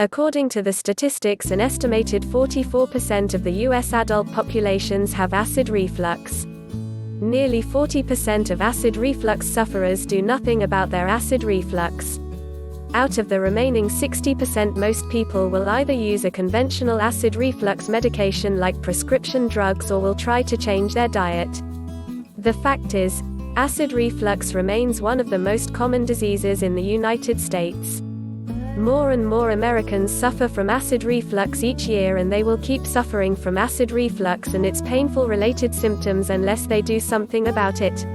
According to the statistics, an estimated 44% of the U.S. adult populations have acid reflux. Nearly 40% of acid reflux sufferers do nothing about their acid reflux. Out of the remaining 60%, most people will either use a conventional acid reflux medication like prescription drugs or will try to change their diet. The fact is, acid reflux remains one of the most common diseases in the United States. More and more Americans suffer from acid reflux each year, and they will keep suffering from acid reflux and its painful related symptoms unless they do something about it.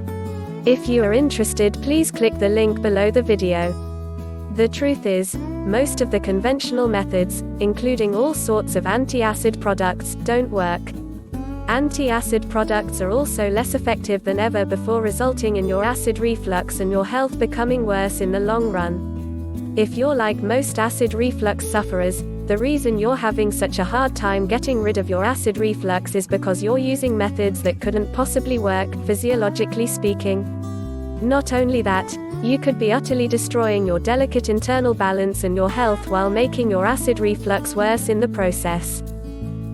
If you are interested, please click the link below the video. The truth is, most of the conventional methods, including all sorts of anti-acid products, don't work. Anti-acid products are also less effective than ever before, resulting in your acid reflux and your health becoming worse in the long run. If you're like most acid reflux sufferers, the reason you're having such a hard time getting rid of your acid reflux is because you're using methods that couldn't possibly work, physiologically speaking. Not only that, you could be utterly destroying your delicate internal balance and your health while making your acid reflux worse in the process.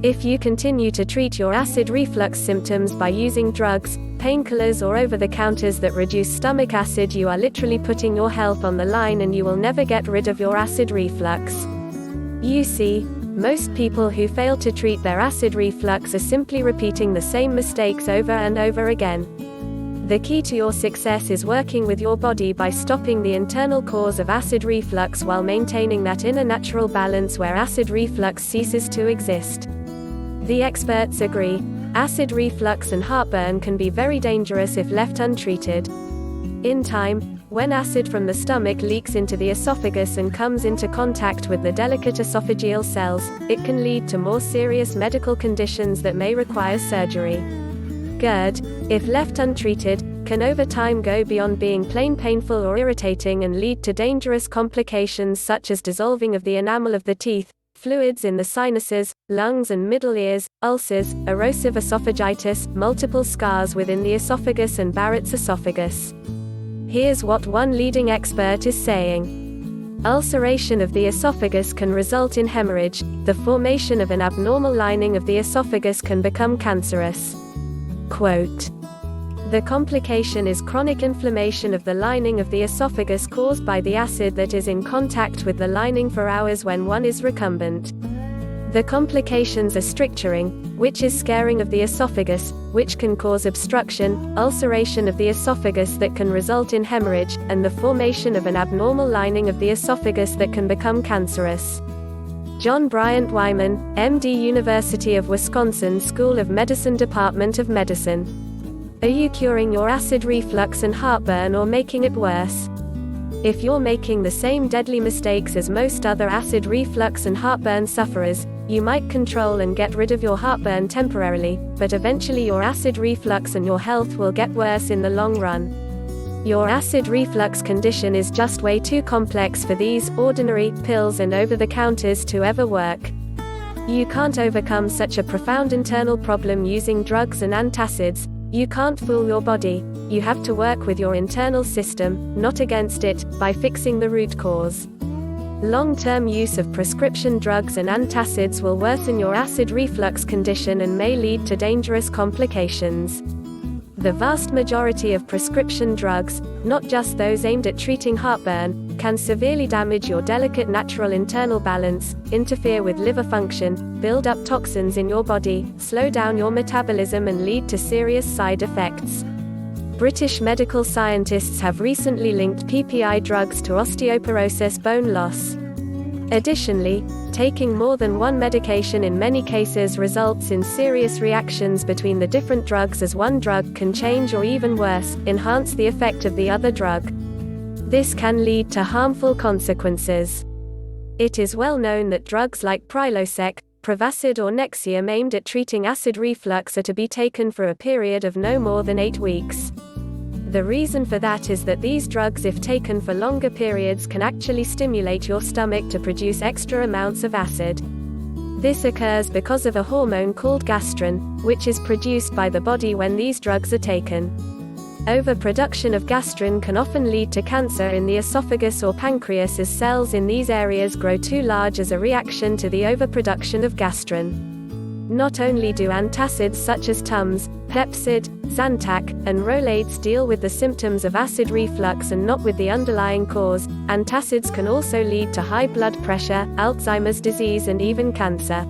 If you continue to treat your acid reflux symptoms by using drugs, painkillers or over-the-counters that reduce stomach acid, you are literally putting your health on the line and you will never get rid of your acid reflux. You see, most people who fail to treat their acid reflux are simply repeating the same mistakes over and over again. The key to your success is working with your body by stopping the internal cause of acid reflux while maintaining that inner natural balance where acid reflux ceases to exist. The experts agree. Acid reflux and heartburn can be very dangerous if left untreated. In time, when acid from the stomach leaks into the esophagus and comes into contact with the delicate esophageal cells, it can lead to more serious medical conditions that may require surgery. GERD, if left untreated, can over time go beyond being plain painful or irritating and lead to dangerous complications such as dissolving of the enamel of the teeth, fluids in the sinuses, lungs and middle ears, ulcers, erosive esophagitis, multiple scars within the esophagus and Barrett's esophagus. Here's what one leading expert is saying. Ulceration of the esophagus can result in hemorrhage. The formation of an abnormal lining of the esophagus can become cancerous. Quote, "The complication is chronic inflammation of the lining of the esophagus caused by the acid that is in contact with the lining for hours when one is recumbent. The complications are stricturing, which is scarring of the esophagus, which can cause obstruction, ulceration of the esophagus that can result in hemorrhage, and the formation of an abnormal lining of the esophagus that can become cancerous." John Bryant Wyman, MD, University of Wisconsin School of Medicine, Department of Medicine. Are you curing your acid reflux and heartburn or making it worse? If you're making the same deadly mistakes as most other acid reflux and heartburn sufferers, you might control and get rid of your heartburn temporarily, but eventually your acid reflux and your health will get worse in the long run. Your acid reflux condition is just way too complex for these ordinary pills and over-the-counters to ever work. You can't overcome such a profound internal problem using drugs and antacids. You can't fool your body. You have to work with your internal system, not against it, by fixing the root cause. Long-term use of prescription drugs and antacids will worsen your acid reflux condition and may lead to dangerous complications. The vast majority of prescription drugs, not just those aimed at treating heartburn, can severely damage your delicate natural internal balance, interfere with liver function, build up toxins in your body, slow down your metabolism and lead to serious side effects. British medical scientists have recently linked PPI drugs to osteoporosis, bone loss. Additionally, taking more than one medication in many cases results in serious reactions between the different drugs, as one drug can change or, even worse, enhance the effect of the other drug. This can lead to harmful consequences. It is well known that drugs like Prilosec, Prevacid or Nexium aimed at treating acid reflux are to be taken for a period of no more than 8 weeks. The reason for that is that these drugs, if taken for longer periods, can actually stimulate your stomach to produce extra amounts of acid. This occurs because of a hormone called gastrin, which is produced by the body when these drugs are taken. Overproduction of gastrin can often lead to cancer in the esophagus or pancreas as cells in these areas grow too large as a reaction to the overproduction of gastrin. Not only do antacids such as Tums, Pepcid, Zantac, and Rolaids deal with the symptoms of acid reflux and not with the underlying cause, antacids can also lead to high blood pressure, Alzheimer's disease, and even cancer.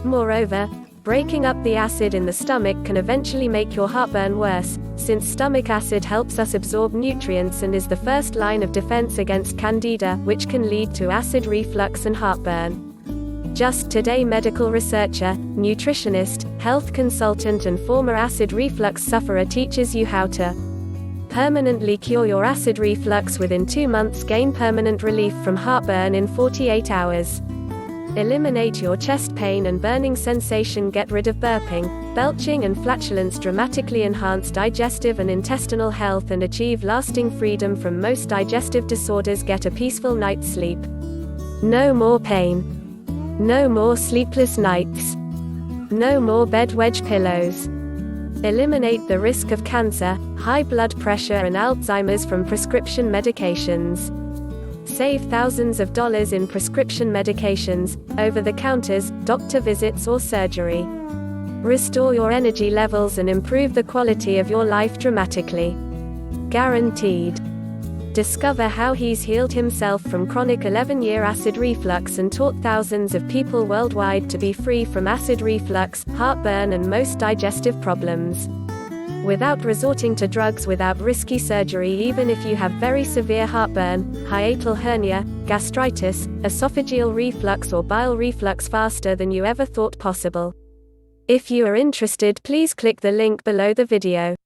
Moreover, breaking up the acid in the stomach can eventually make your heartburn worse, since stomach acid helps us absorb nutrients and is the first line of defense against candida, which can lead to acid reflux and heartburn. Just Today medical researcher, nutritionist, health consultant and former acid reflux sufferer teaches you how to permanently cure your acid reflux within 2 months. Gain permanent relief from heartburn in 48 hours. Eliminate your chest pain and burning sensation. Get rid of burping, belching and flatulence. Dramatically enhance digestive and intestinal health and achieve lasting freedom from most digestive disorders. Get a peaceful night's sleep. No more pain. No more sleepless nights. No more bed wedge pillows. Eliminate the risk of cancer, high blood pressure and Alzheimer's from prescription medications. Save thousands of dollars in prescription medications, over-the-counters, doctor visits or surgery. Restore your energy levels and improve the quality of your life dramatically. Guaranteed. Discover how he's healed himself from chronic 11-year acid reflux and taught thousands of people worldwide to be free from acid reflux, heartburn and most digestive problems. Without resorting to drugs, without risky surgery, even if you have very severe heartburn, hiatal hernia, gastritis, esophageal reflux or bile reflux, faster than you ever thought possible. If you are interested, please click the link below the video.